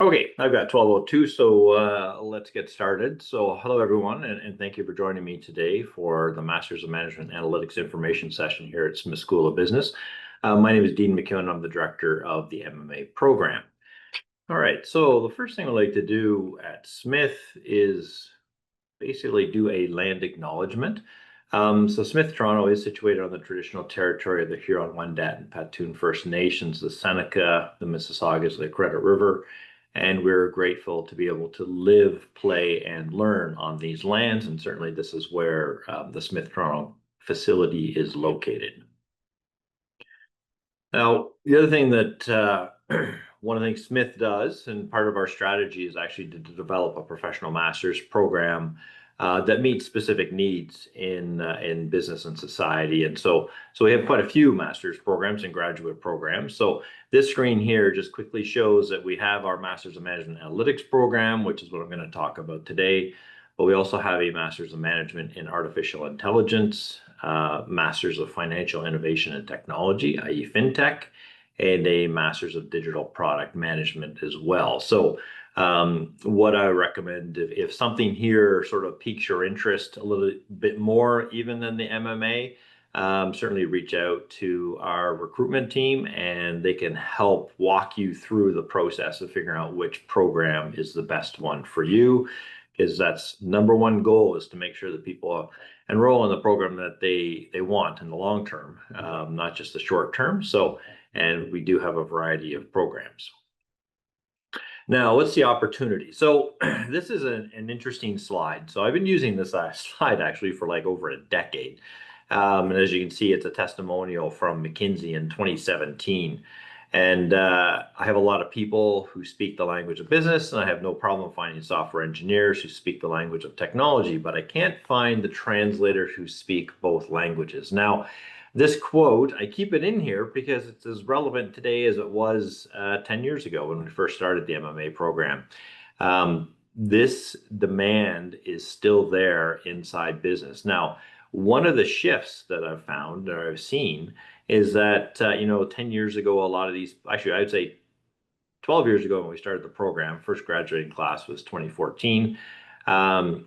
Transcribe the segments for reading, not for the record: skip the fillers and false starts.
Okay, I've got 12:02, so let's get started. So hello, everyone, and thank you for joining me today for the Masters of Management Analytics information session here at Smith School of Business. My name is Dean McEwen. I'm the director of the MMA program. All right, so the first thing I like to do at Smith is basically do a land acknowledgement. So Smith, Toronto is situated on the traditional territory of the Huron-Wendat and Patuxent First Nations, the Seneca, the Mississaugas, the Credit River, and we're grateful to be able to live, play, and learn on these lands. And certainly this is where the Smith Toronto facility is located. Now, the other thing that one of the things Smith does, and part of our strategy is actually to develop a professional master's program that meets specific needs in business and society. And so we have quite a few master's programs and graduate programs. So this screen here just quickly shows that we have our Masters of Management Analytics program, which is what I'm going to talk about today. But we also have a Masters of Management in Artificial Intelligence, Masters of Financial Innovation and Technology, i.e. FinTech, and a Masters of Digital Product Management as well. So what I recommend, if something here sort of piques your interest a little bit more, even than the MMA, certainly reach out to our recruitment team and they can help walk you through the process of figuring out which program is the best one for you. Because that's number one goal, is to make sure that people enroll in the program that they want in the long term, not just the short term. So, and we do have a variety of programs. Now, what's the opportunity? So this is an interesting slide. So I've been using this slide actually for like over a decade. And as you can see, it's a testimonial from McKinsey in 2017. And I have a lot of people who speak the language of business, and I have no problem finding software engineers who speak the language of technology, but I can't find the translators who speak both languages. Now, this quote, I keep it in here because it's as relevant today as it was 10 years ago when we first started the MMA program. This demand is still there inside business. Now, one of the shifts that I've found or I've seen is that, 10 years ago, a lot of these, actually, I would say 12 years ago when we started the program, first graduating class was 2014, the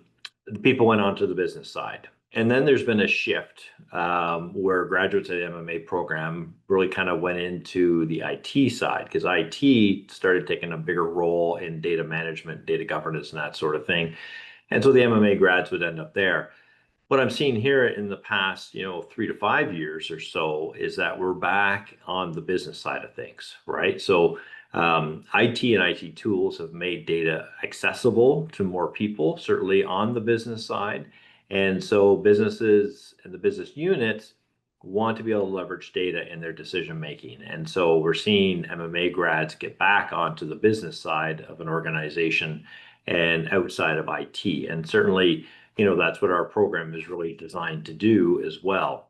people went on to the business side. And then there's been a shift where graduates of the MMA program really kind of went into the IT side, because IT started taking a bigger role in data management, data governance, and that sort of thing. And so the MMA grads would end up there. What I'm seeing here in the past, 3 to 5 years or so, is that we're back on the business side of things, right? So IT and IT tools have made data accessible to more people, certainly on the business side. And so businesses and the business units want to be able to leverage data in their decision making. And so we're seeing MMA grads get back onto the business side of an organization and outside of IT. And certainly, that's what our program is really designed to do as well.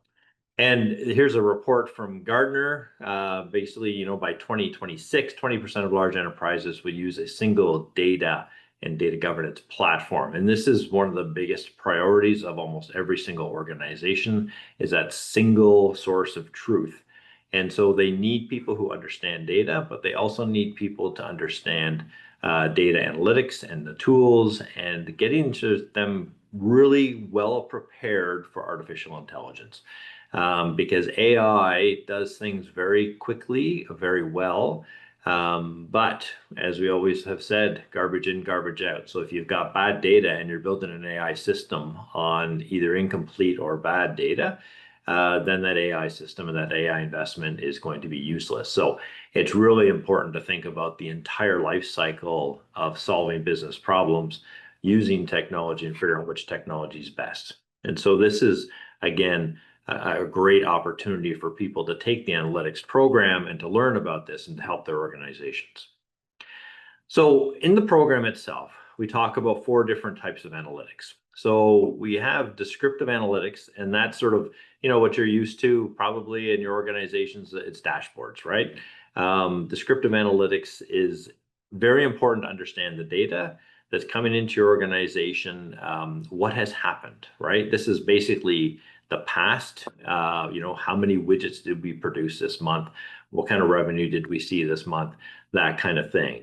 And here's a report from Gartner. Basically, by 2026, 20% of large enterprises will use a single data and data governance platform. And this is one of the biggest priorities of almost every single organization, is that single source of truth. And so they need people who understand data, but they also need people to understand data analytics and the tools, and getting to them really well prepared for artificial intelligence. Because AI does things very quickly, very well. But as we always have said, garbage in, garbage out. So if you've got bad data and you're building an AI system on either incomplete or bad data, then that AI system and that AI investment is going to be useless. So it's really important to think about the entire life cycle of solving business problems using technology and figuring out which technology is best. And so this is, again, a great opportunity for people to take the analytics program and to learn about this and to help their organizations. So in the program itself, we talk about 4 different types of analytics. So we have descriptive analytics, and that's sort of, what you're used to probably in your organizations. It's dashboards, right? Descriptive analytics is very important to understand the data that's coming into your organization, what has happened, right? This is basically the past, how many widgets did we produce this month? What kind of revenue did we see this month? That kind of thing.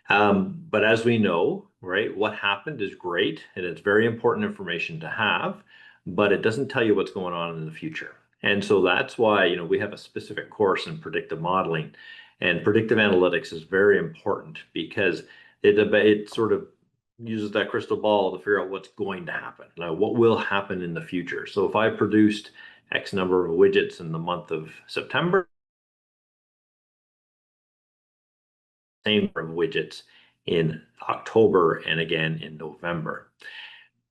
But as we know, right, what happened is great and it's very important information to have, but it doesn't tell you what's going on in the future. And so that's why, we have a specific course in predictive modeling, and predictive analytics is very important because it sort of uses that crystal ball to figure out what's going to happen, what will happen in the future. So if I produced X number of widgets in the month of September, same number of widgets in October and again in November.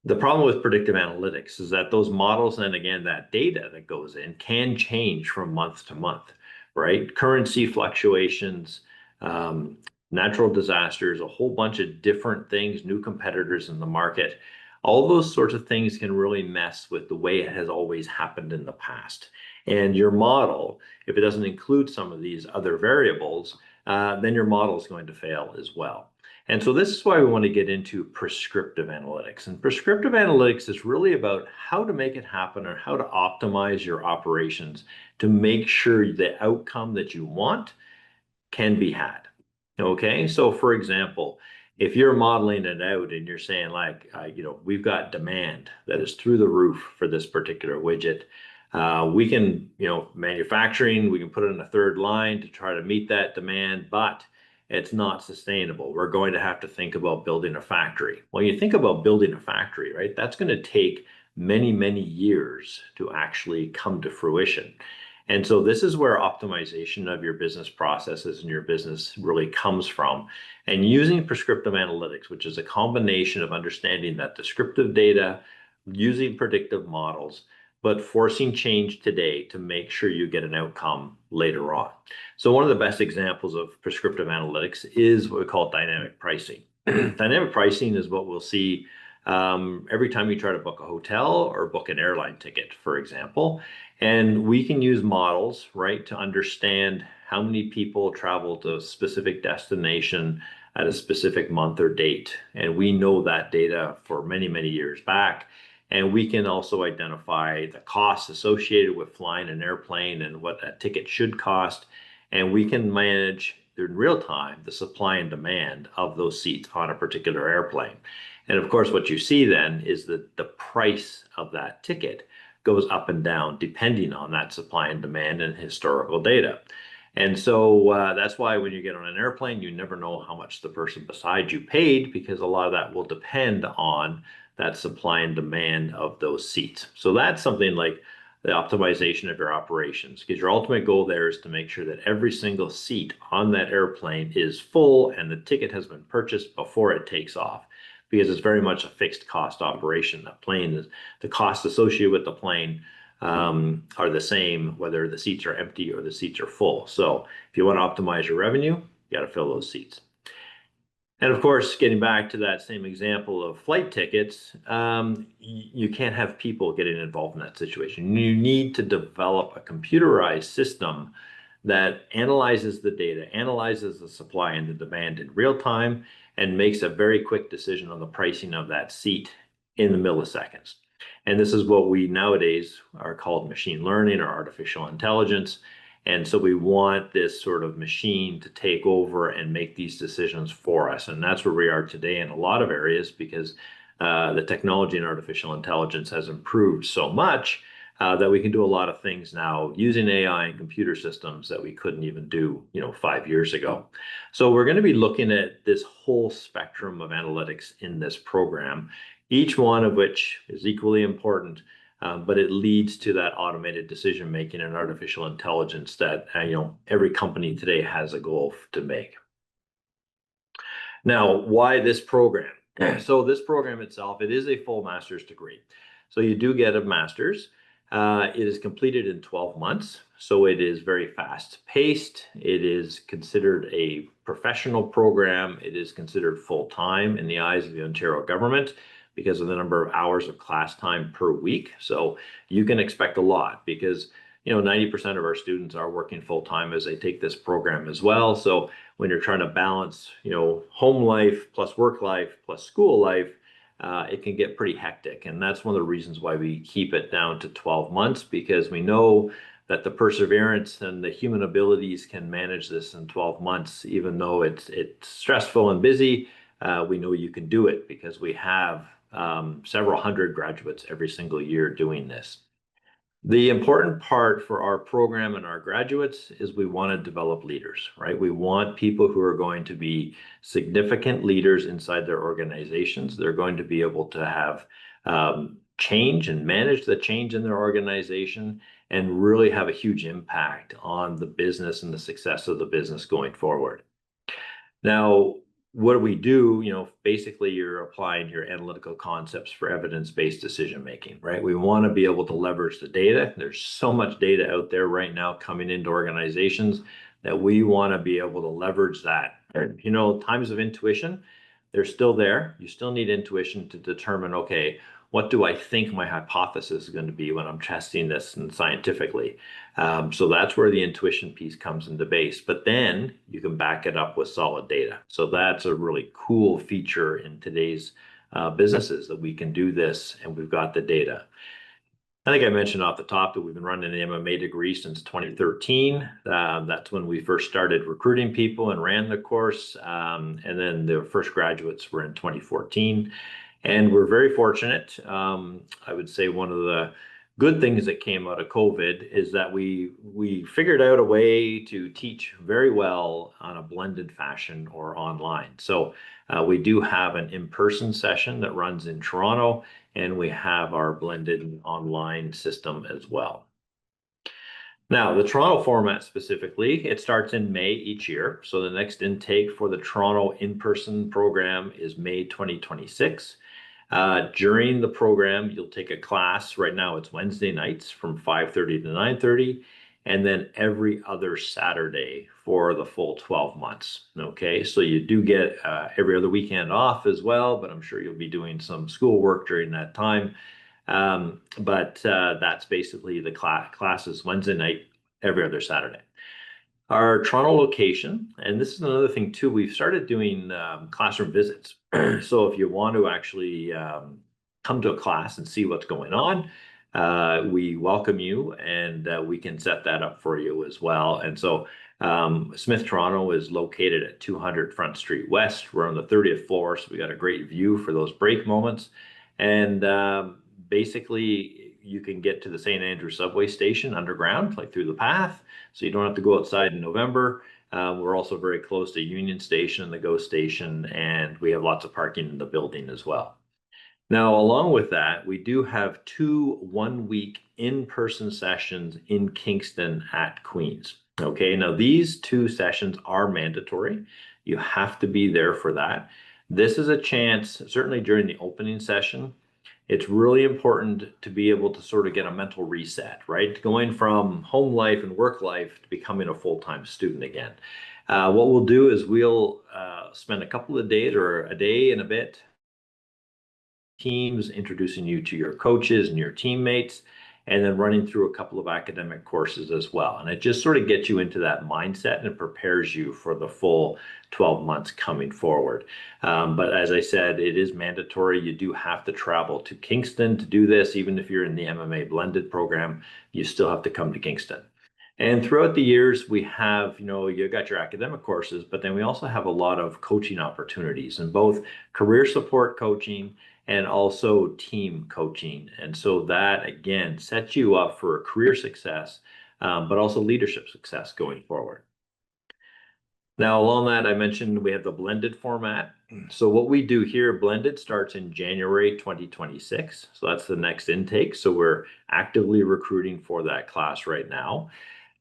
The problem with predictive analytics is that those models and again that data that goes in can change from month to month, right? Currency fluctuations, um, natural disasters, a whole bunch of different things, new competitors in the market. All those sorts of things can really mess with the way it has always happened in the past. And your model, if it doesn't include some of these other variables, then your model is going to fail as well. And so this is why we want to get into prescriptive analytics. And prescriptive analytics is really about how to make it happen or how to optimize your operations to make sure the outcome that you want can be had. Okay, so for example, if you're modeling it out and you're saying like, we've got demand that is through the roof for this particular widget, we can, manufacturing, we can put it in a third line to try to meet that demand, but it's not sustainable. We're going to have to think about building a factory. When you think about building a factory, right, that's going to take many, many years to actually come to fruition. And so this is where optimization of your business processes and your business really comes from. And using prescriptive analytics, which is a combination of understanding that descriptive data, using predictive models, but forcing change today to make sure you get an outcome later on. So one of the best examples of prescriptive analytics is what we call dynamic pricing. Dynamic pricing is what we'll see every time you try to book a hotel or book an airline ticket, for example. And we can use models, right, to understand how many people travel to a specific destination at a specific month or date. And we know that data for many, many years back. And we can also identify the costs associated with flying an airplane and what a ticket should cost. And we can manage in real time the supply and demand of those seats on a particular airplane. And of course, what you see then is that the price of that ticket goes up and down depending on that supply and demand and historical data. And so that's why when you get on an airplane, you never know how much the person beside you paid, because a lot of that will depend on that supply and demand of those seats. So that's something like the optimization of your operations, because your ultimate goal there is to make sure that every single seat on that airplane is full and the ticket has been purchased before it takes off, because it's very much a fixed cost operation. The plane, the costs associated with the plane are the same whether the seats are empty or the seats are full. So if you want to optimize your revenue, you got to fill those seats. And of course, getting back to that same example of flight tickets, you can't have people getting involved in that situation. You need to develop a computerized system that analyzes the data, analyzes the supply and the demand in real time, and makes a very quick decision on the pricing of that seat in the milliseconds. And this is what we nowadays are called machine learning or artificial intelligence. And so we want this sort of machine to take over and make these decisions for us. And that's where we are today in a lot of areas, because the technology and artificial intelligence has improved so much that we can do a lot of things now using AI and computer systems that we couldn't even do, 5 years ago. So we're going to be looking at this whole spectrum of analytics in this program, each one of which is equally important. But it leads to that automated decision making and artificial intelligence that every company today has a goal to make. Now, why this program? So this program itself, it is a full master's degree. So you do get a master's. It is completed in 12 months. So it is very fast paced. It is considered a professional program. It is considered full time in the eyes of the Ontario government, because of the number of hours of class time per week. So you can expect a lot, because 90% of our students are working full time as they take this program as well. So when you're trying to balance, home life plus work life plus school life, it can get pretty hectic. And that's one of the reasons why we keep it down to 12 months, because we know that the perseverance and the human abilities can manage this in 12 months, even though it's stressful and busy. We know you can do it because we have several hundred graduates every single year doing this. The important part for our program and our graduates is we want to develop leaders, right? We want people who are going to be significant leaders inside their organizations. They're going to be able to have change and manage the change in their organization and really have a huge impact on the business and the success of the business going forward. Now, what do we do? Basically, you're applying your analytical concepts for evidence-based decision making, right? We want to be able to leverage the data. There's so much data out there right now coming into organizations that we want to be able to leverage that. Times of intuition, they're still there. You still need intuition to determine, okay, what do I think my hypothesis is going to be when I'm testing this scientifically? So that's where the intuition piece comes into base. But then you can back it up with solid data. So that's a really cool feature in today's businesses, that we can do this and we've got the data. I think I mentioned off the top that we've been running an MMA degree since 2013. That's when we first started recruiting people and ran the course. And then the first graduates were in 2014. And we're very fortunate. I would say one of the good things that came out of COVID is that we figured out a way to teach very well on a blended fashion or online. So we do have an in-person session that runs in Toronto, and we have our blended online system as well. Now, the Toronto format specifically, it starts in May each year. So the next intake for the Toronto in-person program is May 2026. During the program, you'll take a class. Right now, it's Wednesday nights from 5:30 to 9:30, and then every other Saturday for the full 12 months. Okay, so you do get every other weekend off as well, but I'm sure you'll be doing some schoolwork during that time. But that's basically the classes Wednesday night, every other Saturday. Our Toronto location, and this is another thing too, we've started doing classroom visits. So if you want to actually come to a class and see what's going on, we welcome you, and we can set that up for you as well. And so Smith Toronto is located at 200 Front Street West. We're on the 30th floor, so we got a great view for those break moments. And basically, you can get to the St. Andrew subway station underground, like through the path, so you don't have to go outside in November. We're also very close to Union Station and the GO Station, and we have lots of parking in the building as well. Now, along with that, we do have 2 one-week in-person sessions in Kingston at Queen's. Okay, now these 2 sessions are mandatory. You have to be there for that. This is a chance, certainly during the opening session, it's really important to be able to sort of get a mental reset, right? Going from home life and work life to becoming a full-time student again. What we'll do is we'll spend a couple of days or a day and a bit teams introducing you to your coaches and your teammates, and then running through a couple of academic courses as well. And it just sort of gets you into that mindset and it prepares you for the full 12 months coming forward. But as I said, it is mandatory. You do have to travel to Kingston to do this. Even if you're in the MMA blended program, you still have to come to Kingston. And throughout the years, we have, you got your academic courses, but then we also have a lot of coaching opportunities in both career support coaching and also team coaching. And so that, again, sets you up for career success, but also leadership success going forward. Now, along that, I mentioned we have the blended format. So what we do here, blended starts in January 2026. So that's the next intake. So we're actively recruiting for that class right now.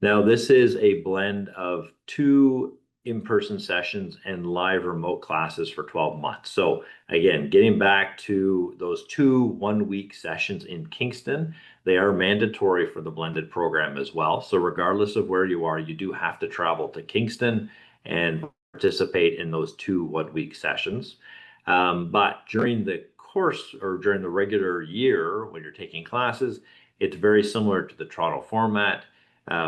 Now, this is a blend of 2 in-person sessions and live remote classes for 12 months. So again, getting back to those 2 one-week sessions in Kingston, they are mandatory for the blended program as well. So regardless of where you are, you do have to travel to Kingston and participate in those 2 one-week sessions. But during the course or during the regular year, when you're taking classes, it's very similar to the Toronto format.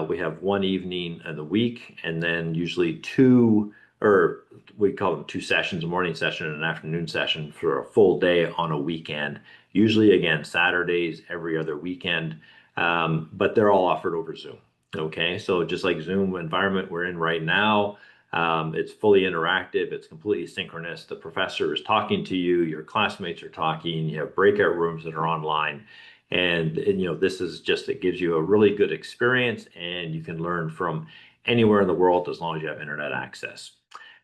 We have 1 evening of the week, and then usually 2, or we call them 2 sessions, a morning session and an afternoon session for a full day on a weekend. Usually, again, Saturdays, every other weekend, but they're all offered over Zoom. Okay, so just like Zoom environment we're in right now, it's fully interactive, it's completely synchronous. The professor is talking to you, your classmates are talking, you have breakout rooms that are online. And this is just, it gives you a really good experience, and you can learn from anywhere in the world as long as you have internet access.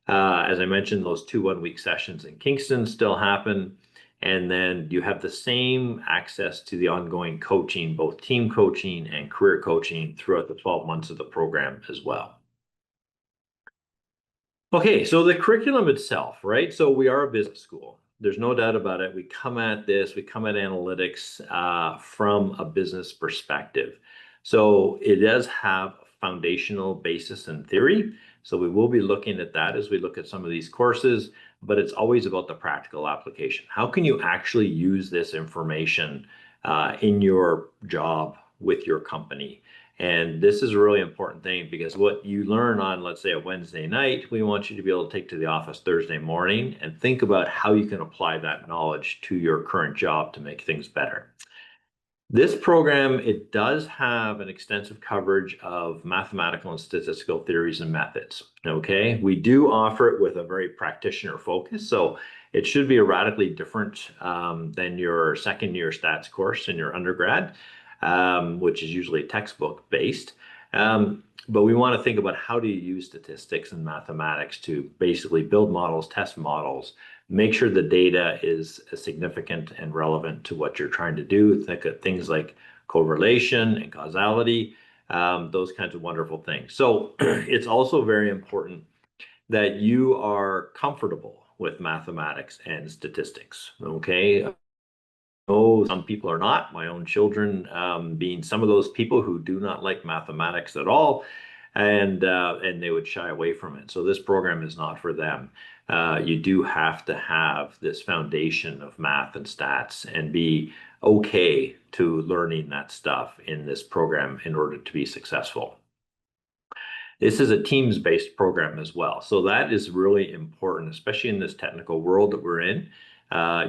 As I mentioned, those 2 one-week sessions in Kingston still happen. And then you have the same access to the ongoing coaching, both team coaching and career coaching throughout the 12 months of the program as well. Okay, so the curriculum itself, right? So we are a business school. There's no doubt about it. We come at analytics from a business perspective. So it does have a foundational basis in theory. So we will be looking at that as we look at some of these courses, but it's always about the practical application. How can you actually use this information in your job with your company? And this is a really important thing, because what you learn on, let's say, a Wednesday night, we want you to be able to take to the office Thursday morning and think about how you can apply that knowledge to your current job to make things better. This program, it does have an extensive coverage of mathematical and statistical theories and methods. Okay, we do offer it with a very practitioner focus, so it should be a radically different than your second year stats course in your undergrad, which is usually textbook based. But we want to think about how do you use statistics and mathematics to basically build models, test models, make sure the data is significant and relevant to what you're trying to do. Think of things like correlation and causality, those kinds of wonderful things. So it's also very important that you are comfortable with mathematics and statistics. Okay. Oh, some people are not. My own children being some of those people who do not like mathematics at all, and they would shy away from it. So this program is not for them. You do have to have this foundation of math and stats and be okay to learning that stuff in this program in order to be successful. This is a teams-based program as well. So that is really important, especially in this technical world that we're in.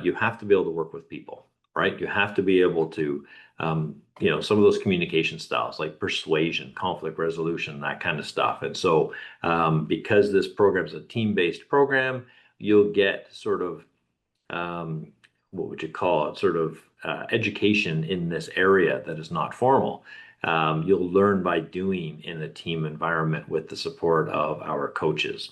You have to be able to work with people, right? You have to be able to, some of those communication styles like persuasion, conflict resolution, that kind of stuff. And so because this program is a team-based program, you'll get sort of, what would you call it, sort of education in this area that is not formal. You'll learn by doing in a team environment with the support of our coaches.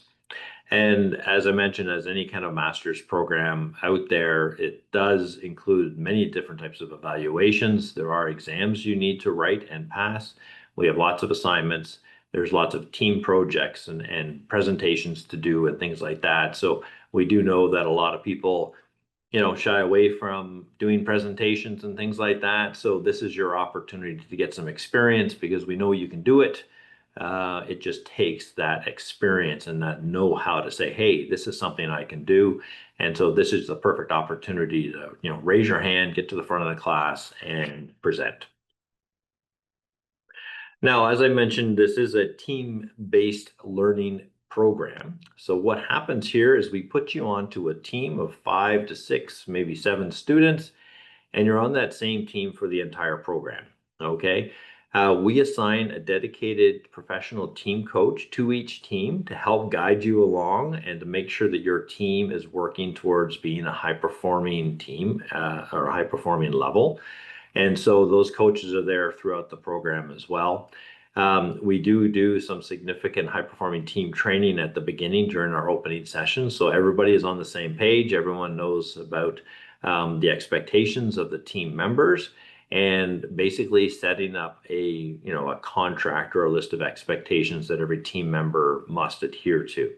And as I mentioned, as any kind of master's program out there, it does include many different types of evaluations. There are exams you need to write and pass. We have lots of assignments. There's lots of team projects and presentations to do and things like that. So we do know that a lot of people shy away from doing presentations and things like that. So this is your opportunity to get some experience, because we know you can do it. It just takes that experience and that know-how to say, hey, this is something I can do. And so this is the perfect opportunity to, raise your hand, get to the front of the class and present. Now, as I mentioned, this is a team-based learning program. So what happens here is we put you onto a team of 5 to 6, maybe 7 students, and you're on that same team for the entire program. Okay. We assign a dedicated professional team coach to each team to help guide you along and to make sure that your team is working towards being a high-performing team or a high-performing level. And so those coaches are there throughout the program as well. We do some significant high-performing team training at the beginning during our opening session. So everybody is on the same page. Everyone knows about the expectations of the team members, and basically setting up a contract or a list of expectations that every team member must adhere to.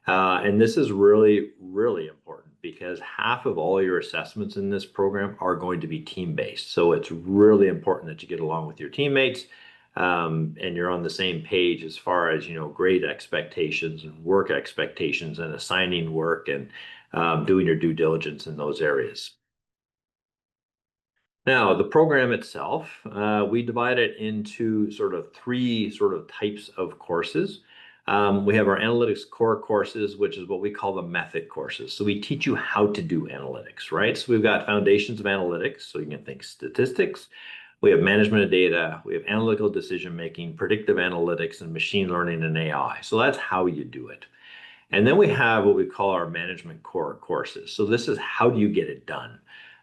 And this is really, really important, because half of all your assessments in this program are going to be team-based. So it's really important that you get along with your teammates and you're on the same page as far as, grade expectations and work expectations and assigning work and doing your due diligence in those areas. Now, the program itself, we divide it into sort of 3 types of courses. We have our analytics core courses, which is what we call the method courses. So we teach you how to do analytics, right? So we've got foundations of analytics. So you can think statistics. We have management of data, we have analytical decision making, predictive analytics, and machine learning and AI. So that's how you do it. And then we have what we call our management core courses. So this is how do you get it done?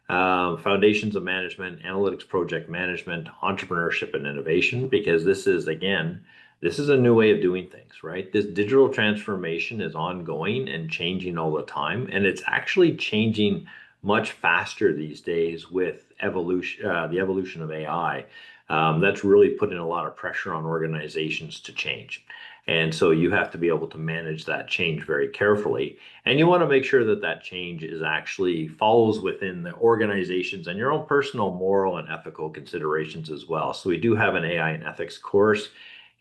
Foundations of management, analytics, project management, entrepreneurship, and innovation, because this is, again, this is a new way of doing things, right? This digital transformation is ongoing and changing all the time, and it's actually changing much faster these days with the evolution of AI. That's really putting a lot of pressure on organizations to change. And so you have to be able to manage that change very carefully. And you want to make sure that that change is actually follows within the organizations and your own personal moral and ethical considerations as well. So we do have an AI and ethics course.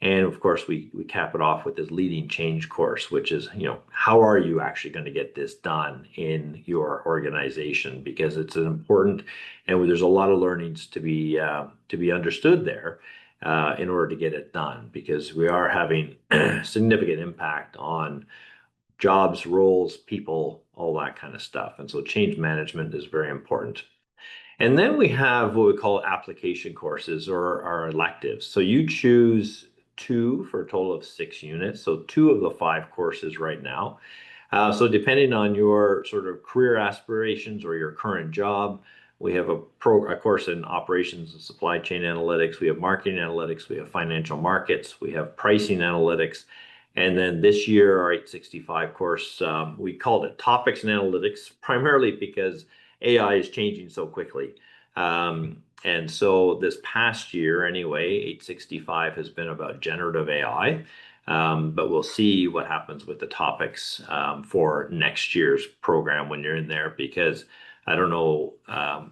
And of course, we cap it off with this leading change course, which is, how are you actually going to get this done in your organization? Because it's an important, and there's a lot of learnings to be understood there in order to get it done, because we are having significant impact on jobs, roles, people, all that kind of stuff. And so change management is very important. And then we have what we call application courses or our electives. So you choose two for a total of 6 units. So two of the 5 courses right now. So depending on your sort of career aspirations or your current job, we have a course in operations and supply chain analytics. We have marketing analytics. We have financial markets. We have pricing analytics. And then this year, our 865 course, we called it topics and analytics, primarily because AI is changing so quickly. And so this past year, anyway, 865 has been about generative AI. But we'll see what happens with the topics for next year's program when you're in there, because I don't know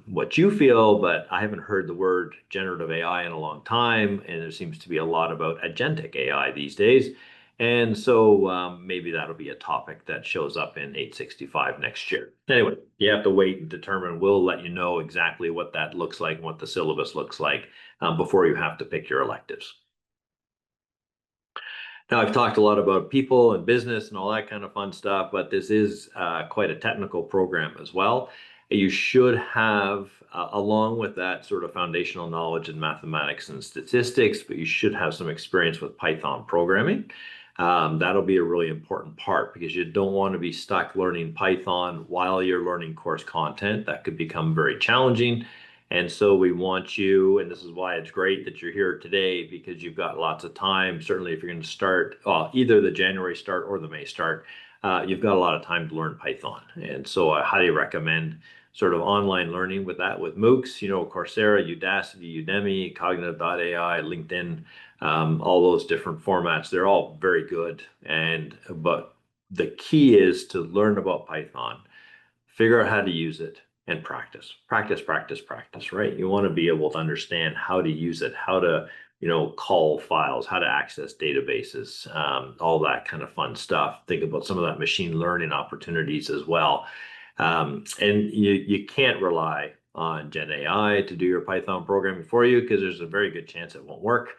what you feel, but I haven't heard the word generative AI in a long time, and there seems to be a lot about agentic AI these days. And so maybe that'll be a topic that shows up in 865 next year. Anyway, you have to wait and determine. We'll let you know exactly what that looks like and what the syllabus looks like before you have to pick your electives. Now, I've talked a lot about people and business and all that kind of fun stuff, but this is quite a technical program as well. You should have, along with that sort of foundational knowledge in mathematics and statistics, but you should have some experience with Python programming. That'll be a really important part, because you don't want to be stuck learning Python while you're learning course content. That could become very challenging. And so we want you, and this is why it's great that you're here today, because you've got lots of time. Certainly, if you're going to start either the January start or the May start, you've got a lot of time to learn Python. And so I highly recommend sort of online learning with that, with MOOCs, Coursera, Udacity, Udemy, Cognitive.ai, LinkedIn, all those different formats. They're all very good. But the key is to learn about Python, figure out how to use it, and practice, right? You want to be able to understand how to use it, how to, call files, how to access databases, all that kind of fun stuff. Think about some of that machine learning opportunities as well. And you can't rely on Gen AI to do your Python programming for you, because there's a very good chance it won't work.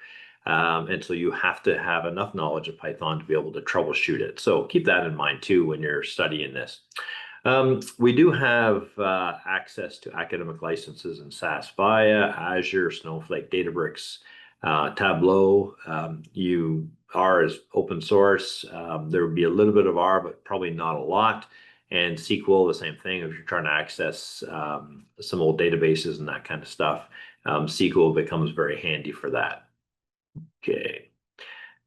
And so you have to have enough knowledge of Python to be able to troubleshoot it. So keep that in mind too when you're studying this. We do have access to academic licenses in SAS via Azure, Snowflake, Databricks, Tableau. R is open source. There would be a little bit of R, but probably not a lot. And SQL, the same thing. If you're trying to access some old databases and that kind of stuff, SQL becomes very handy for that. Okay.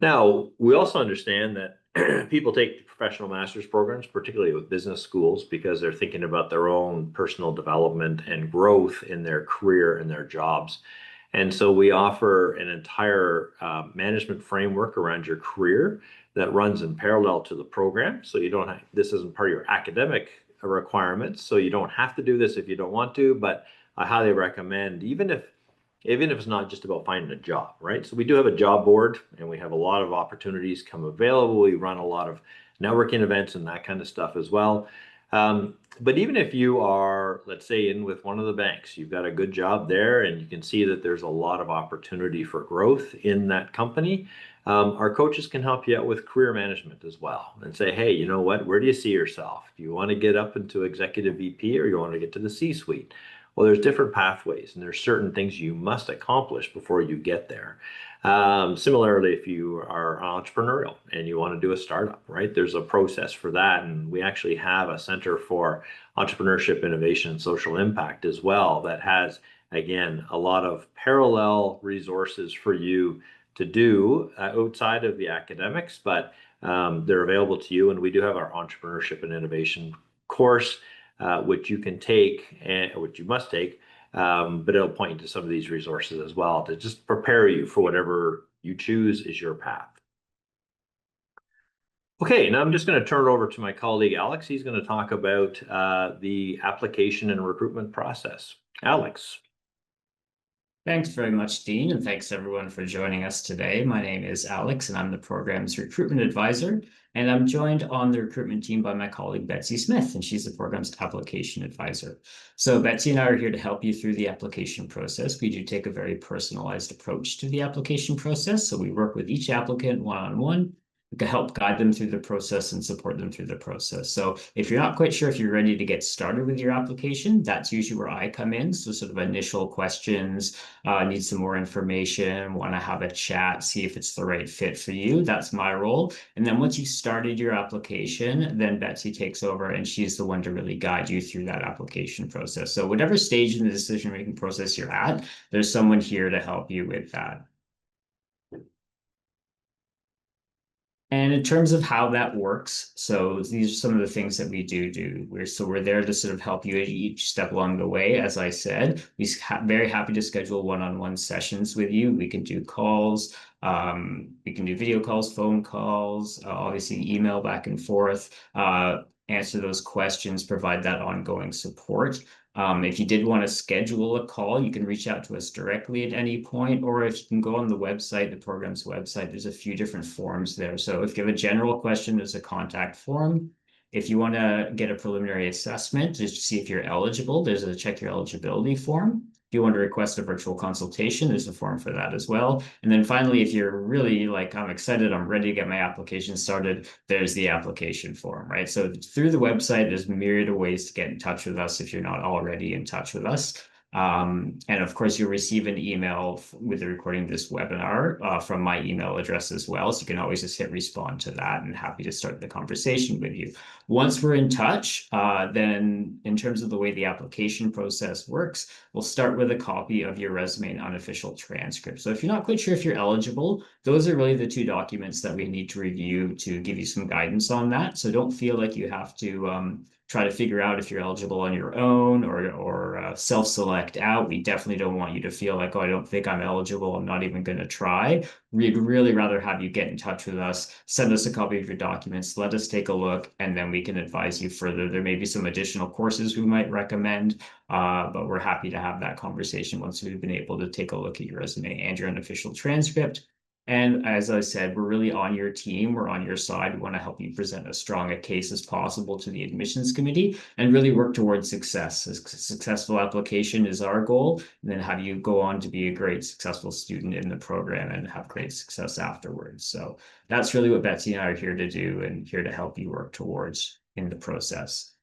Now, we also understand that people take professional master's programs, particularly with business schools, because they're thinking about their own personal development and growth in their career and their jobs. And so we offer an entire management framework around your career that runs in parallel to the program. So this isn't part of your academic requirements, so you don't have to do this if you don't want to, but I highly recommend, even if it's not just about finding a job, right? So we do have a job board, and we have a lot of opportunities come available. We run a lot of networking events and that kind of stuff as well. But even if you are, let's say, in with one of the banks, you've got a good job there, and you can see that there's a lot of opportunity for growth in that company, our coaches can help you out with career management as well, and say, hey, you know what, where do you see yourself? Do you want to get up into executive VP, or you want to get to the C-suite? Well, there's different pathways and there's certain things you must accomplish before you get there. Similarly, if you are entrepreneurial and you want to do a startup, right, there's a process for that. And we actually have a Center for Entrepreneurship, Innovation, and Social Impact as well that has, again, a lot of parallel resources for you to do outside of the academics, but they're available to you. And we do have our Entrepreneurship and Innovation course, which you can take and which you must take, but it'll point you to some of these resources as well to just prepare you for whatever you choose is your path. Okay, now I'm just going to turn it over to my colleague Alex. He's going to talk about the application and recruitment process. Alex. Thanks very much, Dean, and thanks everyone for joining us today. My name is Alex, and I'm the program's recruitment advisor, and I'm joined on the recruitment team by my colleague Betsy Smith, and she's the program's application advisor. So Betsy and I are here to help you through the application process. We do take a very personalized approach to the application process, so we work with each applicant one-on-one. We can help guide them through the process and support them through the process. So if you're not quite sure if you're ready to get started with your application, that's usually where I come in. So sort of initial questions, need some more information, want to have a chat, see if it's the right fit for you. That's my role. And then once you've started your application, then Betsy takes over and she's the one to really guide you through that application process. So whatever stage in the decision-making process you're at, there's someone here to help you with that. And in terms of how that works, so these are some of the things that we do. We're there to sort of help you at each step along the way. As I said, we're very happy to schedule one-on-one sessions with you. We can do calls, we can do video calls, phone calls, obviously email back and forth, answer those questions, provide that ongoing support. If you did want to schedule a call, you can reach out to us directly at any point, or if you can go on the website, the program's website, there's a few different forms there. So if you have a general question, there's a contact form. If you want to get a preliminary assessment, just to see if you're eligible, there's a check your eligibility form. If you want to request a virtual consultation, there's a form for that as well. And then finally, if you're really like, I'm excited, I'm ready to get my application started, there's the application form, right? So through the website, there's a myriad of ways to get in touch with us if you're not already in touch with us. And of course, you'll receive an email with the recording of this webinar from my email address as well. So you can always just hit respond to that and happy to start the conversation with you. Once we're in touch, then in terms of the way the application process works, we'll start with a copy of your resume and unofficial transcript. So if you're not quite sure if you're eligible, those are really the two documents that we need to review to give you some guidance on that. So don't feel like you have to try to figure out if you're eligible on your own or self-select out. We definitely don't want you to feel like, oh, I don't think I'm eligible, I'm not even going to try. We'd really rather have you get in touch with us, send us a copy of your documents, let us take a look, and then we can advise you further. There may be some additional courses we might recommend, but we're happy to have that conversation once we've been able to take a look at your resume and your unofficial transcript. And as I said, we're really on your team. We're on your side. We want to help you present as strong a case as possible to the admissions committee and really work towards success. A successful application is our goal. And then how do you go on to be a great, successful student in the program and have great success afterwards? So that's really what Betsy and I are here to do and here to help you work towards in the process.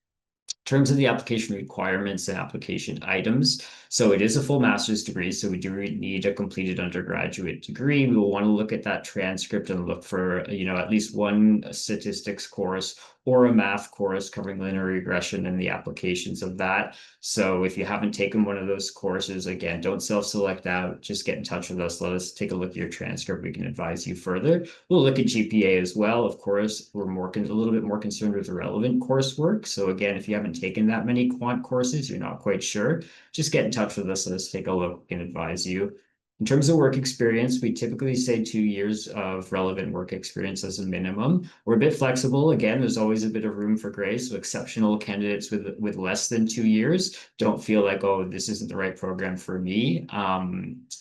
In terms of the application requirements and application items, so it is a full master's degree, so we do need a completed undergraduate degree. We will want to look at that transcript and look for, at least one statistics course or a math course covering linear regression and the applications of that. So if you haven't taken one of those courses, again, don't self-select out, just get in touch with us. Let us take a look at your transcript. We can advise you further. We'll look at GPA as well. Of course, we're a little bit more concerned with the relevant coursework. So again, if you haven't taken that many quant courses, you're not quite sure, just get in touch with us. Let us take a look and advise you. In terms of work experience, we typically say 2 years of relevant work experience as a minimum. We're a bit flexible. Again, there's always a bit of room for grace. So exceptional candidates with less than 2 years don't feel like, oh, this isn't the right program for me.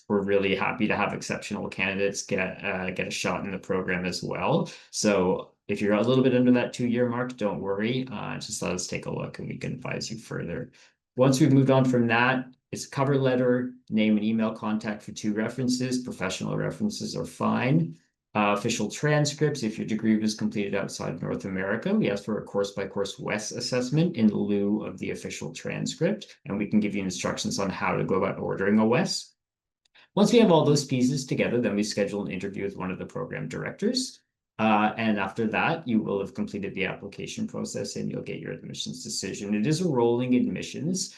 We're really happy to have exceptional candidates get a shot in the program as well. So if you're a little bit under that 2-year mark, don't worry. Just let us take a look and we can advise you further. Once we've moved on from that, it's a cover letter, name and email contact for 2 references. Professional references are fine. official transcripts. If your degree was completed outside of North America, we ask for a course-by-course WES assessment in lieu of the official transcript, and we can give you instructions on how to go about ordering a WES. Once we have all those pieces together, then we schedule an interview with one of the program directors. And after that, you will have completed the application process and you'll get your admissions decision. It is a rolling admissions.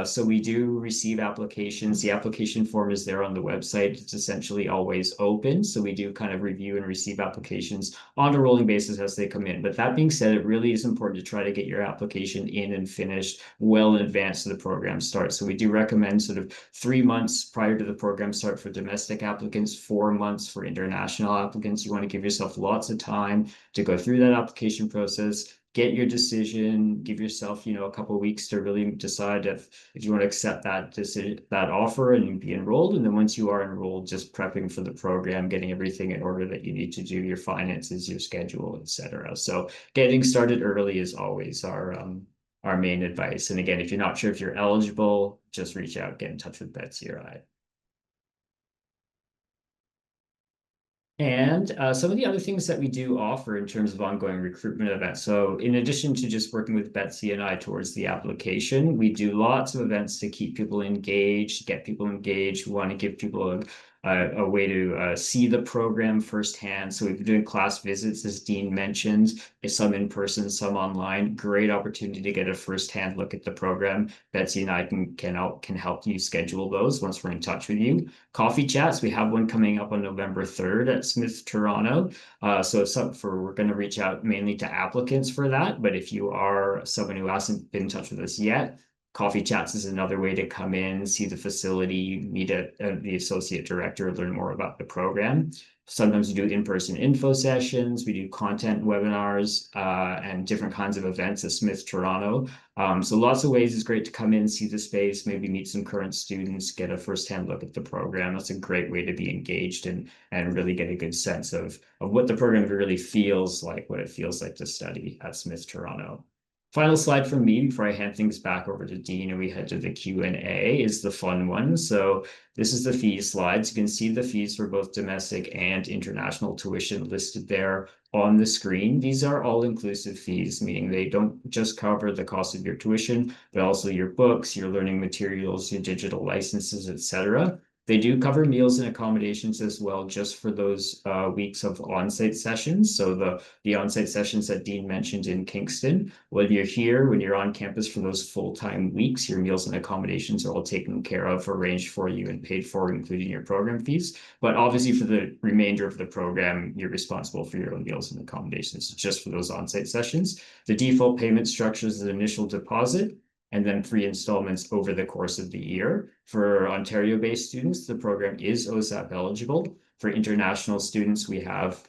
So we do receive applications. The application form is there on the website. It's essentially always open. So we do kind of review and receive applications on a rolling basis as they come in. But that being said, it really is important to try to get your application in and finished well in advance of the program start. So we do recommend sort of 3 months prior to the program start for domestic applicants, 4 months for international applicants. You want to give yourself lots of time to go through that application process, get your decision, give yourself, a couple of weeks to really decide if you want to accept that decision, that offer, and be enrolled. And then once you are enrolled, just prepping for the program, getting everything in order that you need to do, your finances, your schedule, etc. So getting started early is always our main advice. And again, if you're not sure if you're eligible, just reach out, get in touch with Betsy or I. And some of the other things that we do offer in terms of ongoing recruitment events. So in addition to just working with Betsy and I towards the application, we do lots of events to keep people engaged, get people engaged. We want to give people a way to see the program firsthand. So we've been doing class visits, as Dean mentioned, some in person, some online. Great opportunity to get a firsthand look at the program. Betsy and I can help you schedule those once we're in touch with you. Coffee chats, we have one coming up on November 3rd at Smith Toronto. So we're going to reach out mainly to applicants for that. But if you are someone who hasn't been in touch with us yet, Coffee chats is another way to come in, see the facility, meet the associate director, learn more about the program. Sometimes we do in-person info sessions. We do content webinars and different kinds of events at Smith Toronto. So lots of ways. It's great to come in, see the space, maybe meet some current students, get a firsthand look at the program. That's a great way to be engaged and really get a good sense of what the program really feels like, what it feels like to study at Smith Toronto. Final slide from me before I hand things back over to Dean and we head to the Q&A is the fun one. So this is the fees slides. You can see the fees for both domestic and international tuition listed there on the screen. These are all-inclusive fees, meaning they don't just cover the cost of your tuition, but also your books, your learning materials, your digital licenses, etc. They do cover meals and accommodations as well, just for those weeks of on-site sessions. So the on-site sessions that Dean mentioned in Kingston, when you're here, when you're on campus for those full-time weeks, your meals and accommodations are all taken care of, arranged for you, and paid for, including your program fees. But obviously for the remainder of the program, you're responsible for your own meals and accommodations, just for those on-site sessions. The default payment structure is an initial deposit, and then 3 installments over the course of the year. For Ontario-based students, the program is OSAP eligible. For international students, we have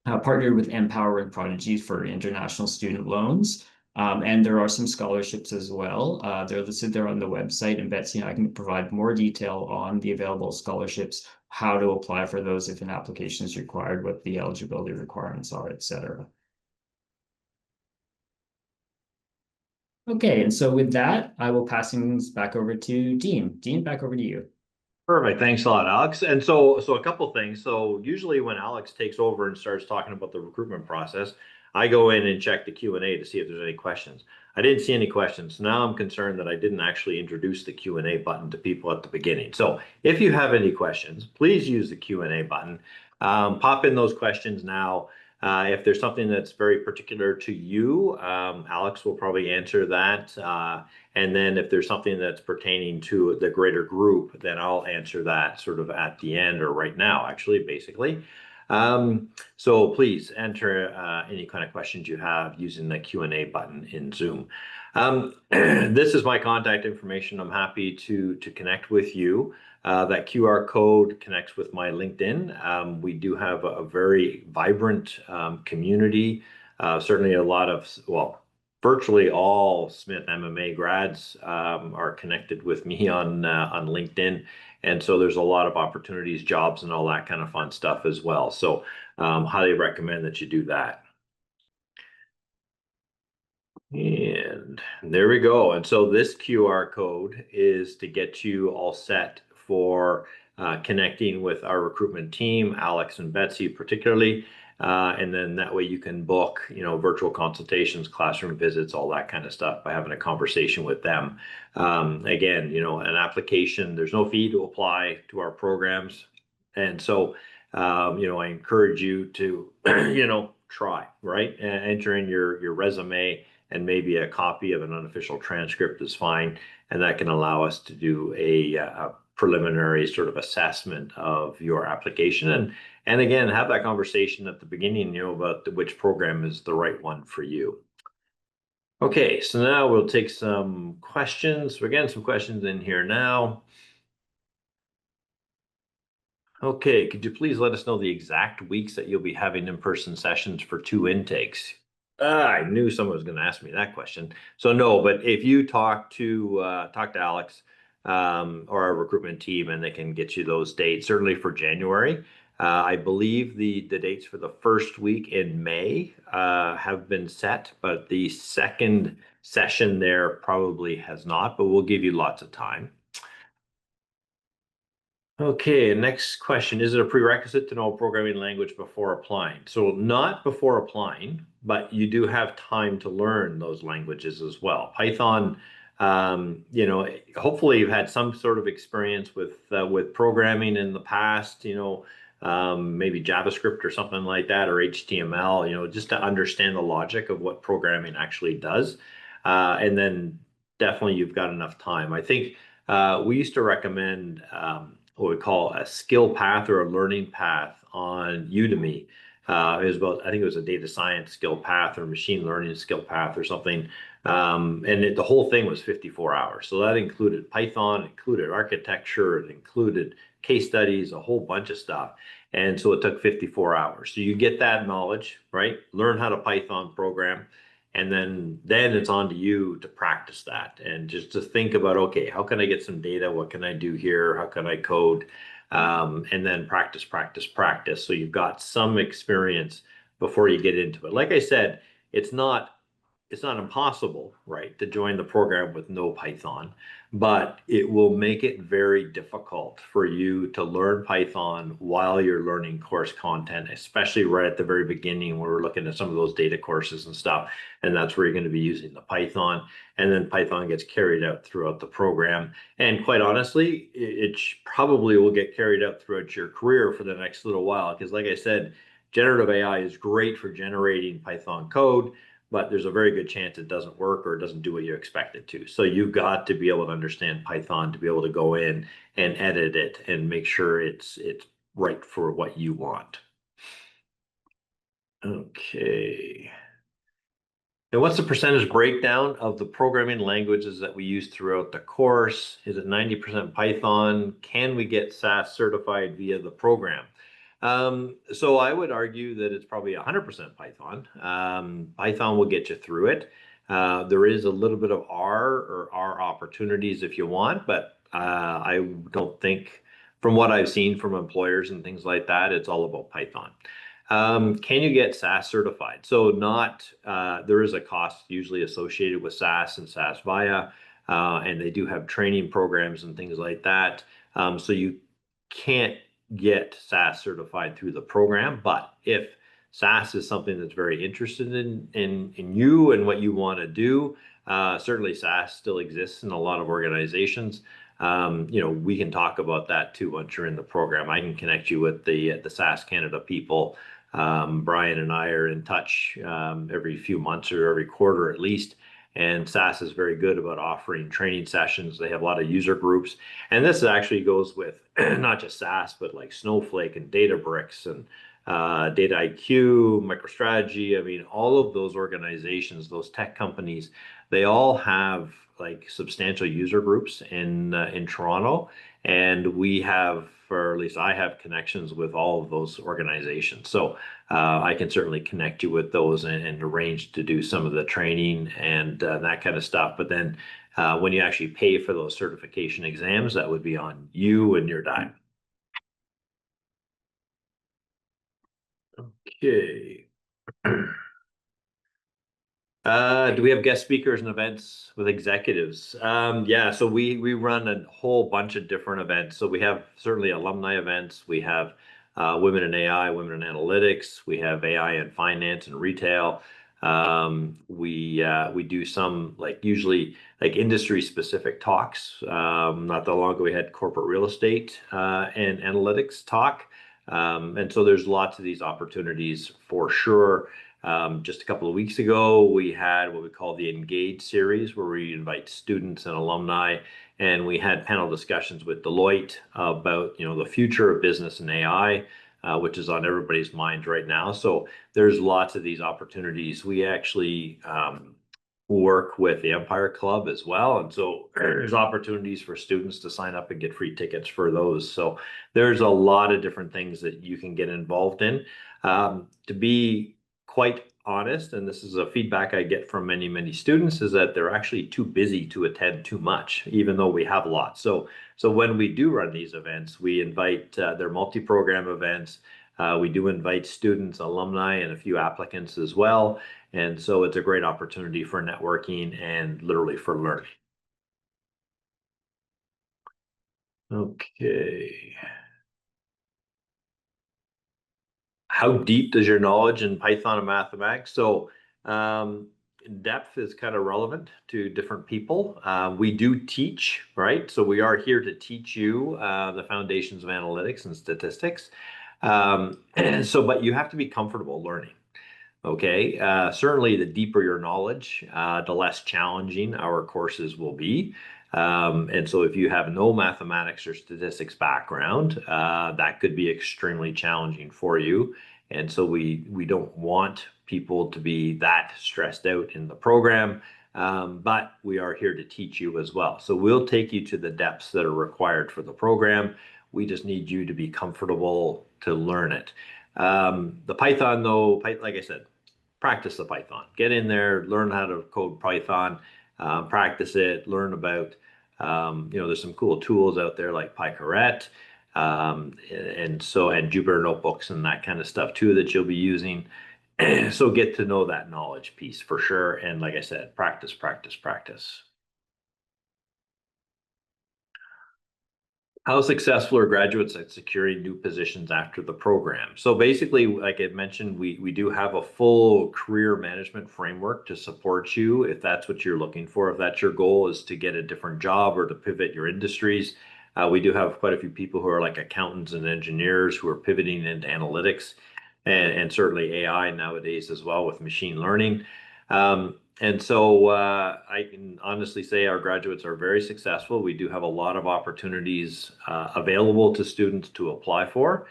partnered with Empower and Prodigy for international student loans. And there are some scholarships as well. They're listed there on the website, and Betsy and I can provide more detail on the available scholarships, how to apply for those if an application is required, what the eligibility requirements are, etc. Okay, and so with that, I will pass things back over to Dean. Dean, back over to you. Perfect. Thanks a lot, Alex. And so a couple things. So usually when Alex takes over and starts talking about the recruitment process, I go in and check the Q&A to see if there's any questions. I didn't see any questions. Now I'm concerned that I didn't actually introduce the Q&A button to people at the beginning. So if you have any questions, please use the Q&A button. Pop in those questions now. If there's something that's very particular to you, Alex will probably answer that. And then if there's something that's pertaining to the greater group, then I'll answer that sort of at the end or right now, actually, basically. So please enter any kind of questions you have using the Q&A button in Zoom. This is my contact information. I'm happy to connect with you. That QR code connects with my LinkedIn. We do have a very vibrant community. Certainly a lot of, well, virtually all Smith MMA grads are connected with me on LinkedIn. And so there's a lot of opportunities, jobs, and all that kind of fun stuff as well. So highly recommend that you do that. And there we go. And so this QR code is to get you all set for connecting with our recruitment team, Alex and Betsy particularly. And then that way you can book, virtual consultations, classroom visits, all that kind of stuff by having a conversation with them. Again, an application, there's no fee to apply to our programs. And so, I encourage you to, try, right? Enter in your resume, and maybe a copy of an unofficial transcript is fine. And that can allow us to do a preliminary sort of assessment of your application. And again, have that conversation at the beginning, about which program is the right one for you. Okay, so now we'll take some questions. We're getting some questions in here now. Okay, could you please let us know the exact weeks that you'll be having in-person sessions for 2 intakes? I knew someone was going to ask me that question. So no, but if you talk to Alex, or our recruitment team, and they can get you those dates, certainly for January. I believe the dates for the first week in May have been set, but the second session there probably has not, but we'll give you lots of time. Okay, next question. Is it a prerequisite to know a programming language before applying? So not before applying, but you do have time to learn those languages as well. Python, hopefully you've had some sort of experience with programming in the past, maybe JavaScript or something like that, or HTML, just to understand the logic of what programming actually does. And then definitely you've got enough time. I think we used to recommend what we call a skill path or a learning path on Udemy. It was about, I think it was a data science skill path or machine learning skill path or something. And the whole thing was 54 hours. So that included Python, included architecture, it included case studies, a whole bunch of stuff. And so it took 54 hours. So you get that knowledge, right? Learn how to Python program. And then it's on to you to practice that and just to think about, okay, how can I get some data? What can I do here? How can I code? And then practice, practice, practice. So you've got some experience before you get into it. Like I said, it's not impossible, right, to join the program with no Python, but it will make it very difficult for you to learn Python while you're learning course content, especially right at the very beginning when we're looking at some of those data courses and stuff. And that's where you're going to be using the Python. And then Python gets carried out throughout the program. And quite honestly, it probably will get carried out throughout your career for the next little while. Because like I said, generative AI is great for generating Python code, but there's a very good chance it doesn't work or it doesn't do what you expect it to. So you've got to be able to understand Python to be able to go in and edit it and make sure it's right for what you want. Okay. And what's the percentage breakdown of the programming languages that we use throughout the course? Is it 90% Python? Can we get SAS certified via the program? So I would argue that it's probably 100% Python. Python will get you through it. There is a little bit of R or R opportunities if you want, but I don't think, from what I've seen from employers and things like that, it's all about Python. Can you get SAS certified? So there is a cost usually associated with SAS and SAS Via, and they do have training programs and things like that. So you can't get SAS certified through the program, but if SAS is something that's very interested in you and what you want to do, certainly SAS still exists in a lot of organizations. We can talk about that too once you're in the program. I can connect you with the SAS Canada people. Brian and I are in touch every few months or every quarter at least. And SAS is very good about offering training sessions. They have a lot of user groups. And this actually goes with not just SAS, but like Snowflake and Databricks and Data IQ, MicroStrategy. I mean, all of those organizations, those tech companies, they all have like substantial user groups in Toronto. And we have, or at least I have, connections with all of those organizations. So I can certainly connect you with those and arrange to do some of the training and that kind of stuff. But then when you actually pay for those certification exams, that would be on you and your dime. Okay. Do we have guest speakers and events with executives? Yeah, so we run a whole bunch of different events. So we have certainly alumni events. We have women in AI, women in analytics. We have AI in finance and retail. We do some like usually like industry specific talks. Not that long ago we had corporate real estate and analytics talk. And so there's lots of these opportunities for sure. Just a couple of weeks ago, we had what we call the Engage series, where we invite students and alumni, and we had panel discussions with Deloitte about, the future of business and AI, which is on everybody's mind right now. So there's lots of these opportunities. We actually work with the Empire Club as well, and so there's opportunities for students to sign up and get free tickets for those. So there's a lot of different things that you can get involved in. To be quite honest, and this is a feedback I get from many, many students, is that they're actually too busy to attend too much, even though we have lots. So when we do run these events, we invite they're multi-program events. We do invite students, alumni, and a few applicants as well. And so it's a great opportunity for networking and literally for learning. Okay. How deep does your knowledge in Python and mathematics? So depth is kind of relevant to different people. We do teach, right? So we are here to teach you the foundations of analytics and statistics. But you have to be comfortable learning. Okay, certainly the deeper your knowledge, the less challenging our courses will be. And so if you have no mathematics or statistics background, that could be extremely challenging for you. And so we don't want people to be that stressed out in the program, but we are here to teach you as well. So we'll take you to the depths that are required for the program. We just need you to be comfortable to learn it. The Python, though, like I said, practice the Python. Get in there, learn how to code Python, practice it, learn about, there's some cool tools out there like PyCaret, and Jupyter notebooks and that kind of stuff too that you'll be using. So get to know that knowledge piece for sure. And like I said, practice, practice, practice. How successful are graduates at securing new positions after the program? So basically, like I mentioned, we do have a full career management framework to support you if that's what you're looking for. If that's your goal is to get a different job or to pivot your industries. We do have quite a few people who are like accountants and engineers who are pivoting into analytics and certainly AI nowadays as well with machine learning. I can honestly say our graduates are very successful. We do have a lot of opportunities available to students to apply for.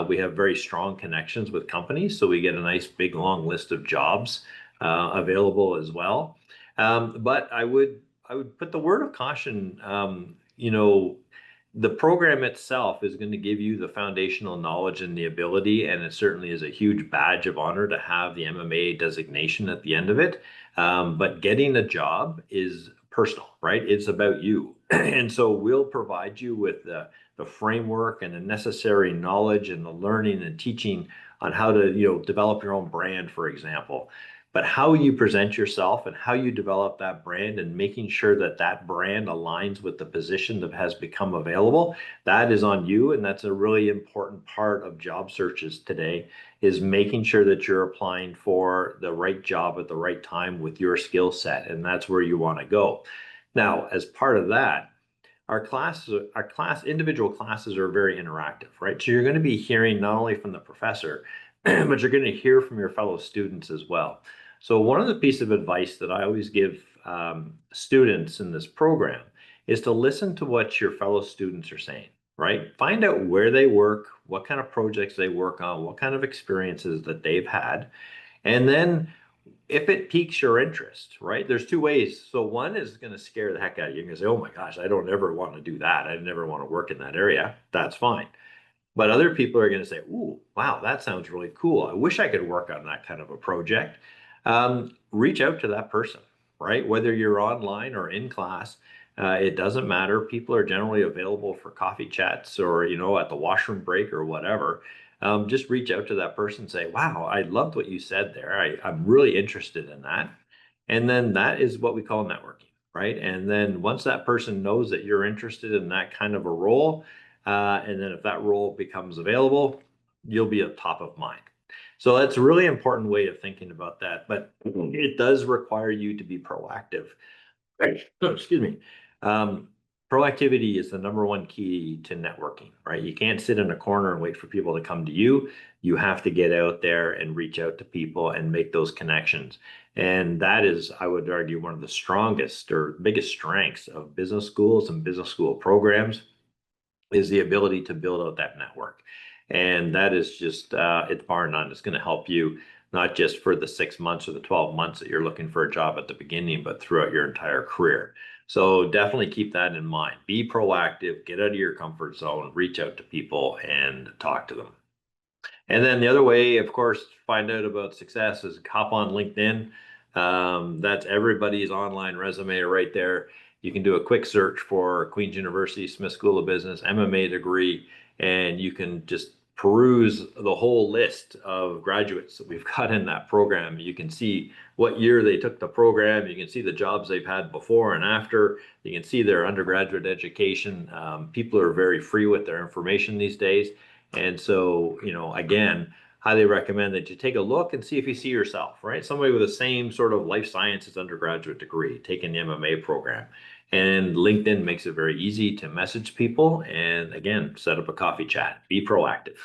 We have very strong connections with companies, so we get a nice big long list of jobs available as well. But I would put the word of caution. The program itself is going to give you the foundational knowledge and the ability, and it certainly is a huge badge of honor to have the MMA designation at the end of it. But getting a job is personal, right? It's about you. And so we'll provide you with the framework and the necessary knowledge and the learning and teaching on how to, develop your own brand, for example. But how you present yourself and how you develop that brand and making sure that that brand aligns with the position that has become available, that is on you. And that's a really important part of job searches today is making sure that you're applying for the right job at the right time with your skill set. And that's where you want to go. Now, as part of that, individual classes are very interactive, right? So you're going to be hearing not only from the professor, but you're going to hear from your fellow students as well. So one of the pieces of advice that I always give students in this program is to listen to what your fellow students are saying, right? Find out where they work, what kind of projects they work on, what kind of experiences that they've had. And then if it piques your interest, right? There's two ways. So one is going to scare the heck out of you. You're going to say, oh my gosh, I don't ever want to do that. I never want to work in that area. That's fine. But other people are going to say, ooh, wow, that sounds really cool. I wish I could work on that kind of a project. Reach out to that person, right? Whether you're online or in class, it doesn't matter. People are generally available for coffee chats or, at the washroom break or whatever. Just reach out to that person and say, wow, I loved what you said there. I'm really interested in that. And then that is what we call networking, right? And then once that person knows that you're interested in that kind of a role, and then if that role becomes available, you'll be at top of mind. So that's a really important way of thinking about that. But it does require you to be proactive. Excuse me. Um, Proactivity is the number one key to networking, right? You can't sit in a corner and wait for people to come to you. You have to get out there and reach out to people and make those connections. And that is, I would argue, one of the strongest or biggest strengths of business schools and business school programs is the ability to build out that network. And that is just, it's bar none. It's going to help you not just for the 6 months or the 12 months that you're looking for a job at the beginning, but throughout your entire career. So definitely keep that in mind. Be proactive, get out of your comfort zone, reach out to people and talk to them. And then the other way, of course, to find out about success is hop on LinkedIn. That's everybody's online resume right there. You can do a quick search for Queen's University, Smith School of Business, MMA degree, and you can just peruse the whole list of graduates that we've got in that program. You can see what year they took the program. You can see the jobs they've had before and after. You can see their undergraduate education. People are very free with their information these days. And so, again, highly recommend that you take a look and see if you see yourself, right? Somebody with the same sort of life sciences undergraduate degree, taking the MMA program. And LinkedIn makes it very easy to message people and, again, set up a coffee chat. Be proactive.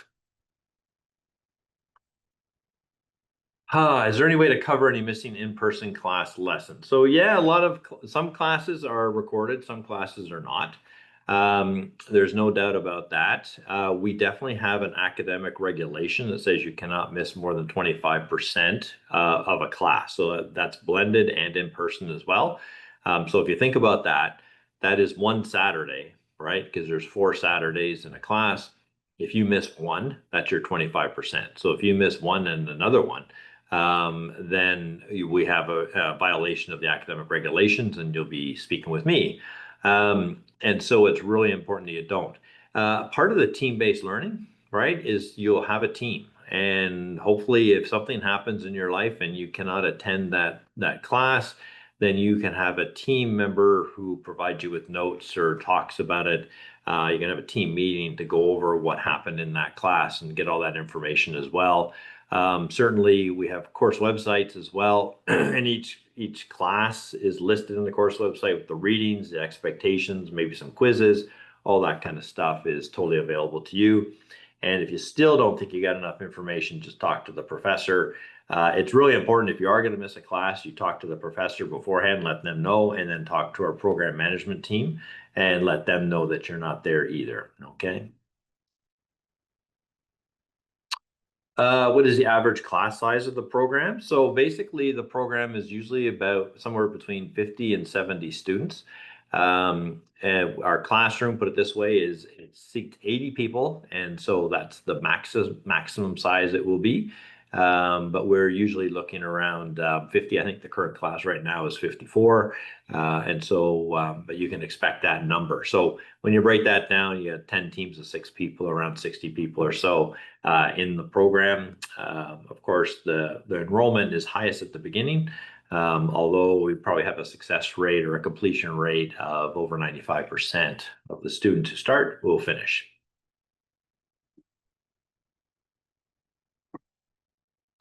Is there any way to cover any missing in-person class lessons? So yeah, some classes are recorded, some classes are not. There's no doubt about that. We definitely have an academic regulation that says you cannot miss more than 25% of a class. So that's blended and in person as well. So if you think about that, that is one Saturday, right? Because there's 4 Saturdays in a class. If you miss one, that's your 25%. So if you miss one and another one, then we have a violation of the academic regulations and you'll be speaking with me. And so it's really important that you don't. Part of the team-based learning, right, is you'll have a team. And hopefully if something happens in your life and you cannot attend that class, then you can have a team member who provides you with notes or talks about it. You can have a team meeting to go over what happened in that class and get all that information as well. Certainly, we have course websites as well, and each class is listed in the course website with the readings, the expectations, maybe some quizzes, all that kind of stuff is totally available to you. And if you still don't think you got enough information, just talk to the professor. It's really important if you are going to miss a class, you talk to the professor beforehand, let them know, and then talk to our program management team and let them know that you're not there either. Okay. What is the average class size of the program? So basically, the program is usually about somewhere between 50 and 70 students. And our classroom, put it this way, it seats 80 people, and so that's the maximum size it will be. But we're usually looking around 50. I think the current class right now is 54. And so, but you can expect that number. So when you break that down, you have 10 teams of 6 people, around 60 people or so in the program. Of course, the enrollment is highest at the beginning, although we probably have a success rate or a completion rate of over 95% of the students who start will finish.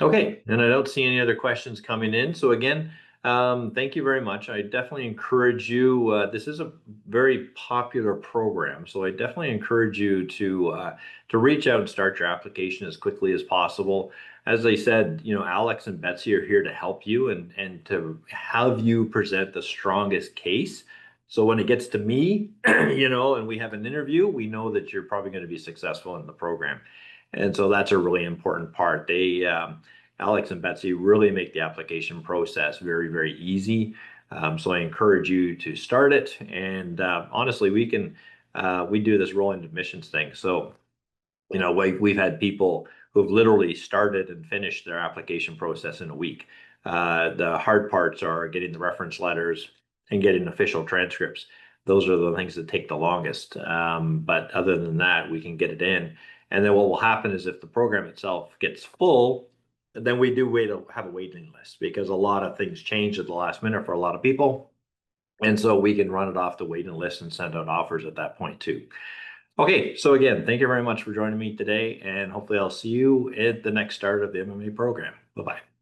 Okay, and I don't see any other questions coming in. So again, thank you very much. I definitely encourage you. This is a very popular program, so I definitely encourage you to reach out and start your application as quickly as possible. As I said, Alex and Betsy are here to help you and to have you present the strongest case. So when it gets to me, and we have an interview, we know that you're probably going to be successful in the program. And so that's a really important part. Alex and Betsy really make the application process very, very easy. So I encourage you to start it. And honestly, we do this rolling admissions thing. So, we've had people who've literally started and finished their application process in a week. The hard parts are getting the reference letters and getting official transcripts. Those are the things that take the longest. But other than that, we can get it in. And then what will happen is if the program itself gets full, then we do have a waiting list because a lot of things change at the last minute for a lot of people. And so we can run it off the waiting list and send out offers at that point too. Okay, so again, thank you very much for joining me today, and hopefully I'll see you at the next start of the MMA program. Bye-bye.